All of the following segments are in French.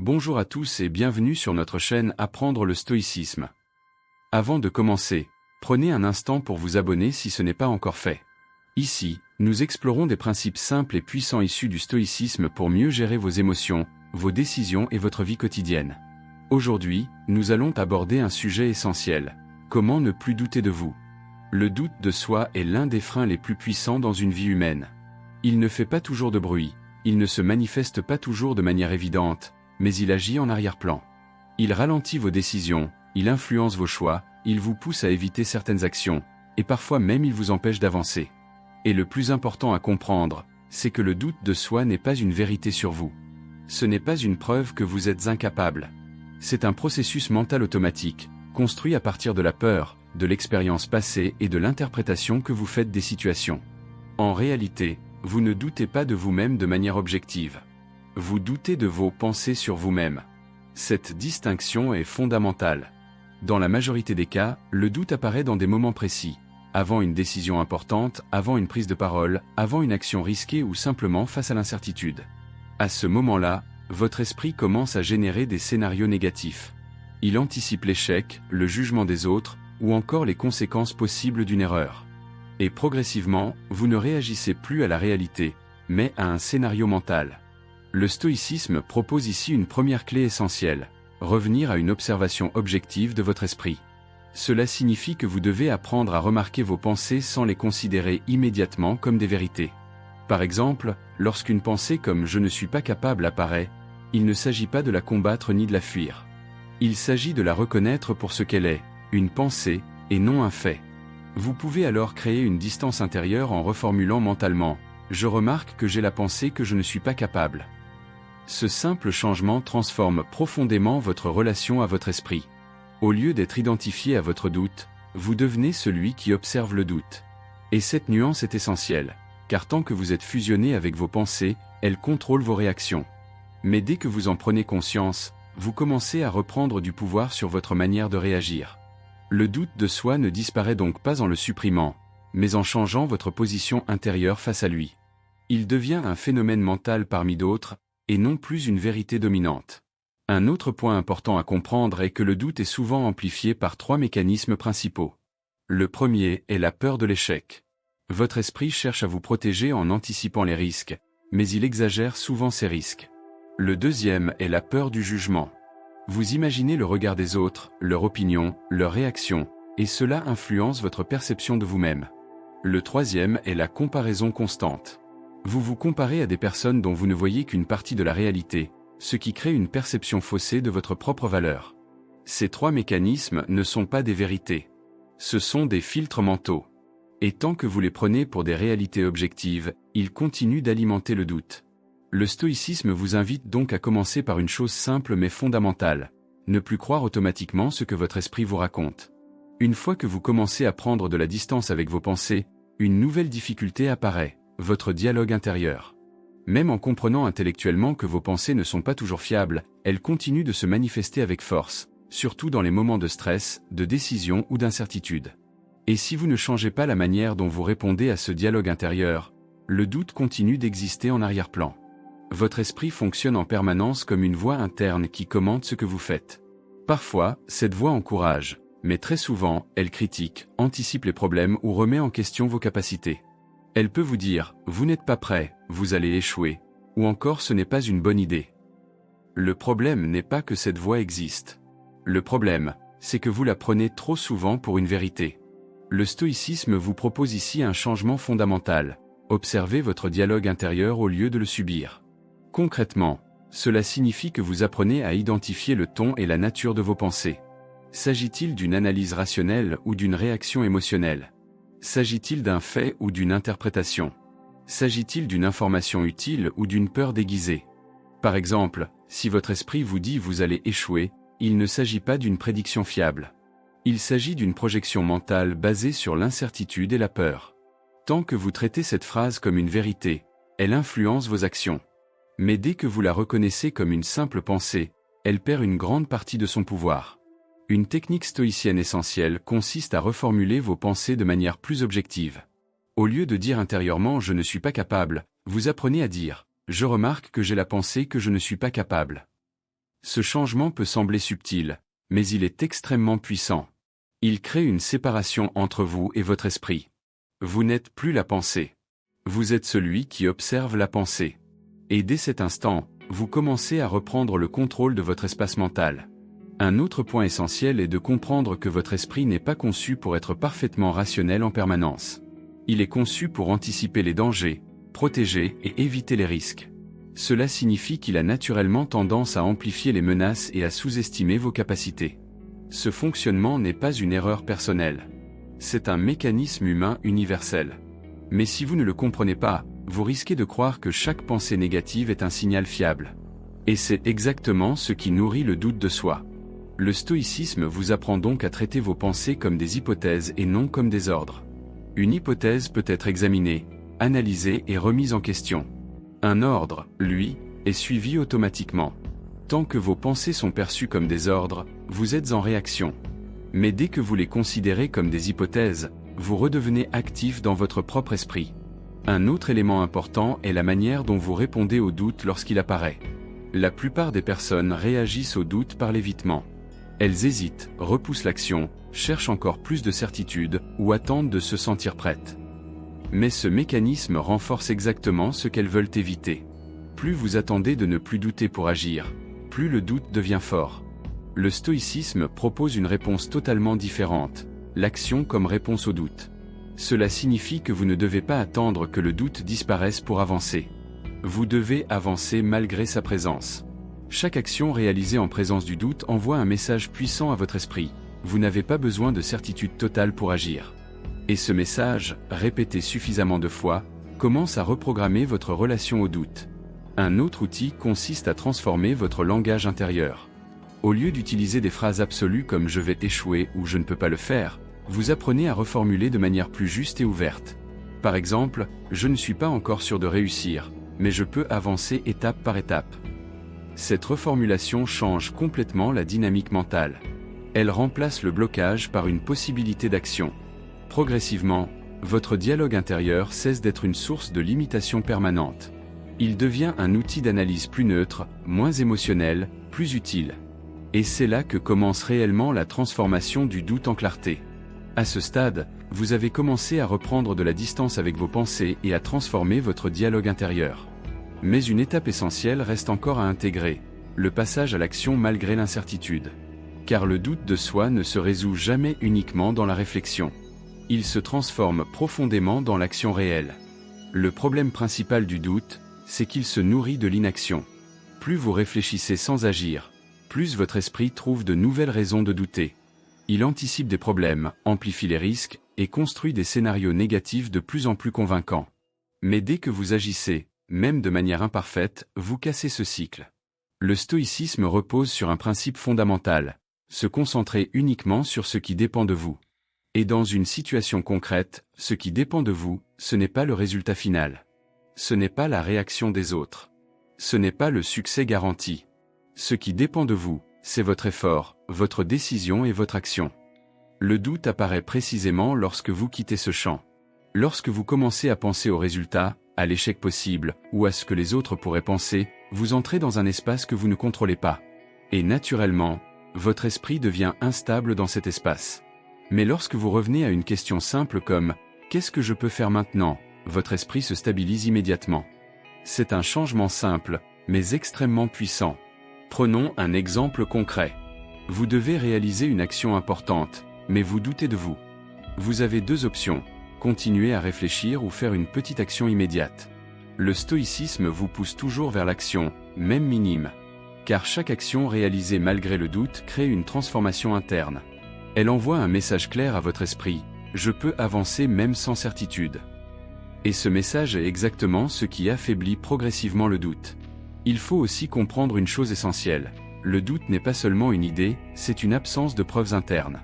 Bonjour à tous et bienvenue sur notre chaîne Apprendre le stoïcisme. Avant de commencer, prenez un instant pour vous abonner si ce n'est pas encore fait. Ici, nous explorons des principes simples et puissants issus du stoïcisme pour mieux gérer vos émotions, vos décisions et votre vie quotidienne. Aujourd'hui, nous allons aborder un sujet essentiel. Comment ne plus douter de vous? Le doute de soi est l'un des freins les plus puissants dans une vie humaine. Il ne fait pas toujours de bruit, il ne se manifeste pas toujours de manière évidente, mais il agit en arrière-plan. Il ralentit vos décisions, il influence vos choix, il vous pousse à éviter certaines actions, et parfois même il vous empêche d'avancer. Et le plus important à comprendre, c'est que le doute de soi n'est pas une vérité sur vous. Ce n'est pas une preuve que vous êtes incapable. C'est un processus mental automatique, construit à partir de la peur, de l'expérience passée et de l'interprétation que vous faites des situations. En réalité, vous ne doutez pas de vous-même de manière objective. Vous doutez de vos pensées sur vous-même. Cette distinction est fondamentale. Dans la majorité des cas, le doute apparaît dans des moments précis, avant une décision importante, avant une prise de parole, avant une action risquée ou simplement face à l'incertitude. À ce moment-là, votre esprit commence à générer des scénarios négatifs. Il anticipe l'échec, le jugement des autres, ou encore les conséquences possibles d'une erreur. Et progressivement, vous ne réagissez plus à la réalité, mais à un scénario mental. Le stoïcisme propose ici une première clé essentielle, revenir à une observation objective de votre esprit. Cela signifie que vous devez apprendre à remarquer vos pensées sans les considérer immédiatement comme des vérités. Par exemple, lorsqu'une pensée comme « je ne suis pas capable » apparaît, il ne s'agit pas de la combattre ni de la fuir. Il s'agit de la reconnaître pour ce qu'elle est, une pensée, et non un fait. Vous pouvez alors créer une distance intérieure en reformulant mentalement « je remarque que j'ai la pensée que je ne suis pas capable ». Ce simple changement transforme profondément votre relation à votre esprit. Au lieu d'être identifié à votre doute, vous devenez celui qui observe le doute. Et cette nuance est essentielle, car tant que vous êtes fusionné avec vos pensées, elles contrôlent vos réactions. Mais dès que vous en prenez conscience, vous commencez à reprendre du pouvoir sur votre manière de réagir. Le doute de soi ne disparaît donc pas en le supprimant, mais en changeant votre position intérieure face à lui. Il devient un phénomène mental parmi d'autres, et non plus une vérité dominante. Un autre point important à comprendre est que le doute est souvent amplifié par trois mécanismes principaux. Le premier est la peur de l'échec. Votre esprit cherche à vous protéger en anticipant les risques, mais il exagère souvent ces risques. Le deuxième est la peur du jugement. Vous imaginez le regard des autres, leur opinion, leur réaction, et cela influence votre perception de vous-même. Le troisième est la comparaison constante. Vous vous comparez à des personnes dont vous ne voyez qu'une partie de la réalité, ce qui crée une perception faussée de votre propre valeur. Ces trois mécanismes ne sont pas des vérités. Ce sont des filtres mentaux. Et tant que vous les prenez pour des réalités objectives, ils continuent d'alimenter le doute. Le stoïcisme vous invite donc à commencer par une chose simple mais fondamentale. Ne plus croire automatiquement ce que votre esprit vous raconte. Une fois que vous commencez à prendre de la distance avec vos pensées, une nouvelle difficulté apparaît. Votre dialogue intérieur. Même en comprenant intellectuellement que vos pensées ne sont pas toujours fiables, elles continuent de se manifester avec force, surtout dans les moments de stress, de décision ou d'incertitude. Et si vous ne changez pas la manière dont vous répondez à ce dialogue intérieur, le doute continue d'exister en arrière-plan. Votre esprit fonctionne en permanence comme une voix interne qui commente ce que vous faites. Parfois, cette voix encourage, mais très souvent, elle critique, anticipe les problèmes ou remet en question vos capacités. Elle peut vous dire « vous n'êtes pas prêt, vous allez échouer » ou encore « ce n'est pas une bonne idée ». Le problème n'est pas que cette voix existe. Le problème, c'est que vous la prenez trop souvent pour une vérité. Le stoïcisme vous propose ici un changement fondamental. Observez votre dialogue intérieur au lieu de le subir. Concrètement, cela signifie que vous apprenez à identifier le ton et la nature de vos pensées. S'agit-il d'une analyse rationnelle ou d'une réaction émotionnelle ? S'agit-il d'un fait ou d'une interprétation? S'agit-il d'une information utile ou d'une peur déguisée? Par exemple, si votre esprit vous dit « vous allez échouer », il ne s'agit pas d'une prédiction fiable. Il s'agit d'une projection mentale basée sur l'incertitude et la peur. Tant que vous traitez cette phrase comme une vérité, elle influence vos actions. Mais dès que vous la reconnaissez comme une simple pensée, elle perd une grande partie de son pouvoir. Une technique stoïcienne essentielle consiste à reformuler vos pensées de manière plus objective. Au lieu de dire intérieurement « je ne suis pas capable », vous apprenez à dire « je remarque que j'ai la pensée que je ne suis pas capable ». Ce changement peut sembler subtil, mais il est extrêmement puissant. Il crée une séparation entre vous et votre esprit. Vous n'êtes plus la pensée. Vous êtes celui qui observe la pensée. Et dès cet instant, vous commencez à reprendre le contrôle de votre espace mental. Un autre point essentiel est de comprendre que votre esprit n'est pas conçu pour être parfaitement rationnel en permanence. Il est conçu pour anticiper les dangers, protéger et éviter les risques. Cela signifie qu'il a naturellement tendance à amplifier les menaces et à sous-estimer vos capacités. Ce fonctionnement n'est pas une erreur personnelle. C'est un mécanisme humain universel. Mais si vous ne le comprenez pas, vous risquez de croire que chaque pensée négative est un signal fiable. Et c'est exactement ce qui nourrit le doute de soi. Le stoïcisme vous apprend donc à traiter vos pensées comme des hypothèses et non comme des ordres. Une hypothèse peut être examinée, analysée et remise en question. Un ordre, lui, est suivi automatiquement. Tant que vos pensées sont perçues comme des ordres, vous êtes en réaction. Mais dès que vous les considérez comme des hypothèses, vous redevenez actif dans votre propre esprit. Un autre élément important est la manière dont vous répondez au doute lorsqu'il apparaît. La plupart des personnes réagissent au doute par l'évitement. Elles hésitent, repoussent l'action, cherchent encore plus de certitude ou attendent de se sentir prêtes. Mais ce mécanisme renforce exactement ce qu'elles veulent éviter. Plus vous attendez de ne plus douter pour agir, plus le doute devient fort. Le stoïcisme propose une réponse totalement différente, l'action comme réponse au doute. Cela signifie que vous ne devez pas attendre que le doute disparaisse pour avancer. Vous devez avancer malgré sa présence. Chaque action réalisée en présence du doute envoie un message puissant à votre esprit. Vous n'avez pas besoin de certitude totale pour agir. Et ce message, répété suffisamment de fois, commence à reprogrammer votre relation au doute. Un autre outil consiste à transformer votre langage intérieur. Au lieu d'utiliser des phrases absolues comme « je vais échouer » ou « je ne peux pas le faire », vous apprenez à reformuler de manière plus juste et ouverte. Par exemple, « je ne suis pas encore sûr de réussir, mais je peux avancer étape par étape ». Cette reformulation change complètement la dynamique mentale. Elle remplace le blocage par une possibilité d'action. Progressivement, votre dialogue intérieur cesse d'être une source de limitation permanente. Il devient un outil d'analyse plus neutre, moins émotionnel, plus utile. Et c'est là que commence réellement la transformation du doute en clarté. À ce stade, vous avez commencé à reprendre de la distance avec vos pensées et à transformer votre dialogue intérieur. Mais une étape essentielle reste encore à intégrer, le passage à l'action malgré l'incertitude. Car le doute de soi ne se résout jamais uniquement dans la réflexion. Il se transforme profondément dans l'action réelle. Le problème principal du doute, c'est qu'il se nourrit de l'inaction. Plus vous réfléchissez sans agir, plus votre esprit trouve de nouvelles raisons de douter. Il anticipe des problèmes, amplifie les risques, et construit des scénarios négatifs de plus en plus convaincants. Mais dès que vous agissez, même de manière imparfaite, vous cassez ce cycle. Le stoïcisme repose sur un principe fondamental, se concentrer uniquement sur ce qui dépend de vous. Et dans une situation concrète, ce qui dépend de vous, ce n'est pas le résultat final. Ce n'est pas la réaction des autres. Ce n'est pas le succès garanti. Ce qui dépend de vous, c'est votre effort, votre décision et votre action. Le doute apparaît précisément lorsque vous quittez ce champ. Lorsque vous commencez à penser au résultat, à l'échec possible, ou à ce que les autres pourraient penser, vous entrez dans un espace que vous ne contrôlez pas. Et naturellement, votre esprit devient instable dans cet espace. Mais lorsque vous revenez à une question simple comme « Qu'est-ce que je peux faire maintenant ?», votre esprit se stabilise immédiatement. C'est un changement simple, mais extrêmement puissant. Prenons un exemple concret. Vous devez réaliser une action importante, mais vous doutez de vous. Vous avez deux options, continuer à réfléchir ou faire une petite action immédiate. Le stoïcisme vous pousse toujours vers l'action, même minime. Car chaque action réalisée malgré le doute crée une transformation interne. Elle envoie un message clair à votre esprit, je peux avancer même sans certitude. Et ce message est exactement ce qui affaiblit progressivement le doute. Il faut aussi comprendre une chose essentielle. Le doute n'est pas seulement une idée, c'est une absence de preuves internes.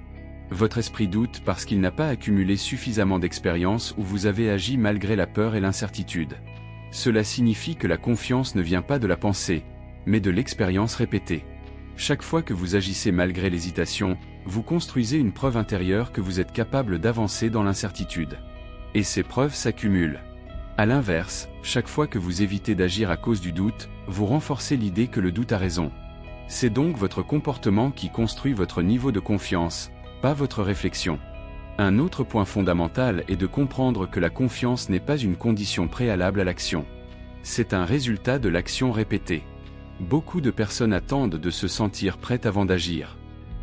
Votre esprit doute parce qu'il n'a pas accumulé suffisamment d'expérience où vous avez agi malgré la peur et l'incertitude. Cela signifie que la confiance ne vient pas de la pensée, mais de l'expérience répétée. Chaque fois que vous agissez malgré l'hésitation, vous construisez une preuve intérieure que vous êtes capable d'avancer dans l'incertitude. Et ces preuves s'accumulent. À l'inverse, chaque fois que vous évitez d'agir à cause du doute, vous renforcez l'idée que le doute a raison. C'est donc votre comportement qui construit votre niveau de confiance, pas votre réflexion. Un autre point fondamental est de comprendre que la confiance n'est pas une condition préalable à l'action. C'est un résultat de l'action répétée. Beaucoup de personnes attendent de se sentir prêtes avant d'agir.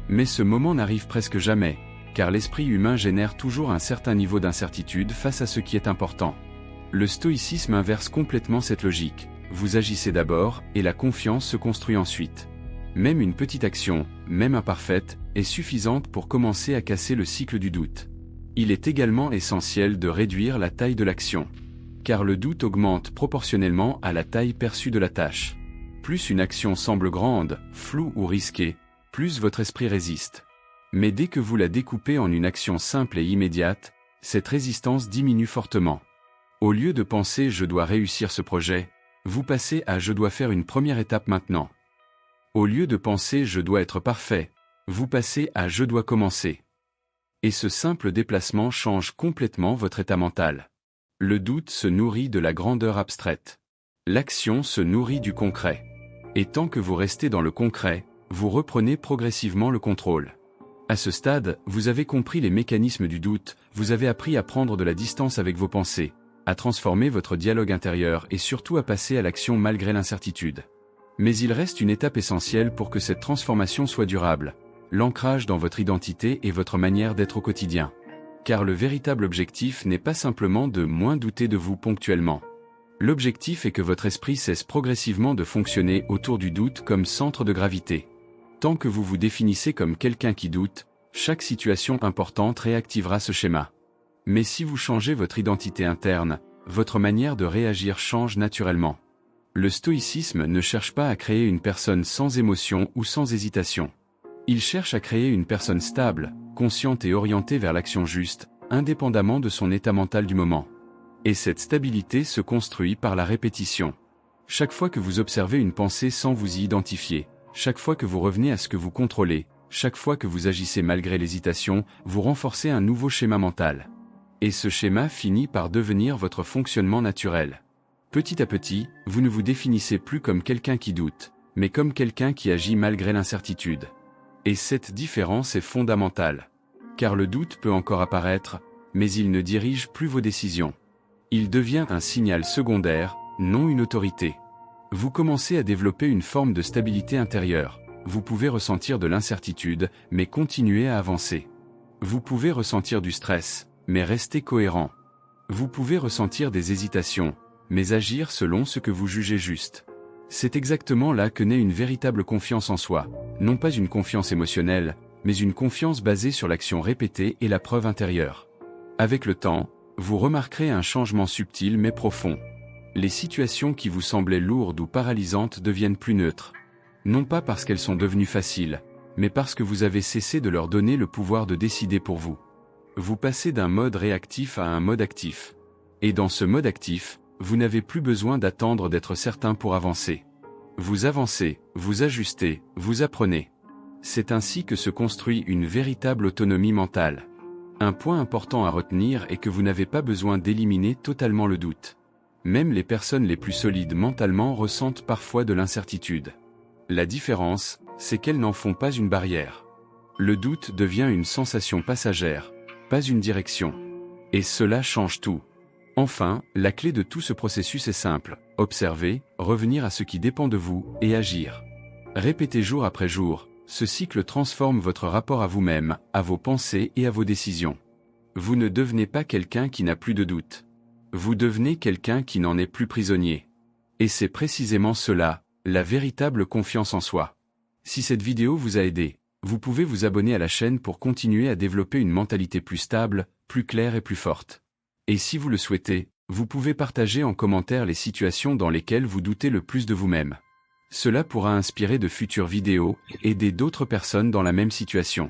Mais ce moment n'arrive presque jamais, car l'esprit humain génère toujours un certain niveau d'incertitude face à ce qui est important. Le stoïcisme inverse complètement cette logique. Vous agissez d'abord, et la confiance se construit ensuite. Même une petite action, même imparfaite, est suffisante pour commencer à casser le cycle du doute. Il est également essentiel de réduire la taille de l'action. Car le doute augmente proportionnellement à la taille perçue de la tâche. Plus une action semble grande, floue ou risquée, plus votre esprit résiste. Mais dès que vous la découpez en une action simple et immédiate, cette résistance diminue fortement. Au lieu de penser « je dois réussir ce projet », vous passez à « je dois faire une première étape maintenant ». Au lieu de penser « je dois être parfait », vous passez à « je dois commencer ». Et ce simple déplacement change complètement votre état mental. Le doute se nourrit de la grandeur abstraite. L'action se nourrit du concret. Et tant que vous restez dans le concret, vous reprenez progressivement le contrôle. À ce stade, vous avez compris les mécanismes du doute, vous avez appris à prendre de la distance avec vos pensées, à transformer votre dialogue intérieur et surtout à passer à l'action malgré l'incertitude. Mais il reste une étape essentielle pour que cette transformation soit durable, l'ancrage dans votre identité et votre manière d'être au quotidien. Car le véritable objectif n'est pas simplement de moins douter de vous ponctuellement. L'objectif est que votre esprit cesse progressivement de fonctionner autour du doute comme centre de gravité. Tant que vous vous définissez comme quelqu'un qui doute, chaque situation importante réactivera ce schéma. Mais si vous changez votre identité interne, votre manière de réagir change naturellement. Le stoïcisme ne cherche pas à créer une personne sans émotion ou sans hésitation. Il cherche à créer une personne stable, consciente et orientée vers l'action juste, indépendamment de son état mental du moment. Et cette stabilité se construit par la répétition. Chaque fois que vous observez une pensée sans vous y identifier, chaque fois que vous revenez à ce que vous contrôlez, chaque fois que vous agissez malgré l'hésitation, vous renforcez un nouveau schéma mental. Et ce schéma finit par devenir votre fonctionnement naturel. Petit à petit, vous ne vous définissez plus comme quelqu'un qui doute, mais comme quelqu'un qui agit malgré l'incertitude. Et cette différence est fondamentale. Car le doute peut encore apparaître, mais il ne dirige plus vos décisions. Il devient un signal secondaire, non une autorité. Vous commencez à développer une forme de stabilité intérieure. Vous pouvez ressentir de l'incertitude, mais continuer à avancer. Vous pouvez ressentir du stress, mais rester cohérent. Vous pouvez ressentir des hésitations, mais agir selon ce que vous jugez juste. C'est exactement là que naît une véritable confiance en soi, non pas une confiance émotionnelle, mais une confiance basée sur l'action répétée et la preuve intérieure. Avec le temps, vous remarquerez un changement subtil mais profond. Les situations qui vous semblaient lourdes ou paralysantes deviennent plus neutres. Non pas parce qu'elles sont devenues faciles, mais parce que vous avez cessé de leur donner le pouvoir de décider pour vous. Vous passez d'un mode réactif à un mode actif. Et dans ce mode actif, vous n'avez plus besoin d'attendre d'être certain pour avancer. Vous avancez, vous ajustez, vous apprenez. C'est ainsi que se construit une véritable autonomie mentale. Un point important à retenir est que vous n'avez pas besoin d'éliminer totalement le doute. Même les personnes les plus solides mentalement ressentent parfois de l'incertitude. La différence, c'est qu'elles n'en font pas une barrière. Le doute devient une sensation passagère, pas une direction. Et cela change tout. Enfin, la clé de tout ce processus est simple, observer, revenir à ce qui dépend de vous, et agir. Répétez jour après jour, ce cycle transforme votre rapport à vous-même, à vos pensées et à vos décisions. Vous ne devenez pas quelqu'un qui n'a plus de doute. Vous devenez quelqu'un qui n'en est plus prisonnier. Et c'est précisément cela, la véritable confiance en soi. Si cette vidéo vous a aidé, vous pouvez vous abonner à la chaîne pour continuer à développer une mentalité plus stable, plus claire et plus forte. Et si vous le souhaitez, vous pouvez partager en commentaire les situations dans lesquelles vous doutez le plus de vous-même. Cela pourra inspirer de futures vidéos et aider d'autres personnes dans la même situation.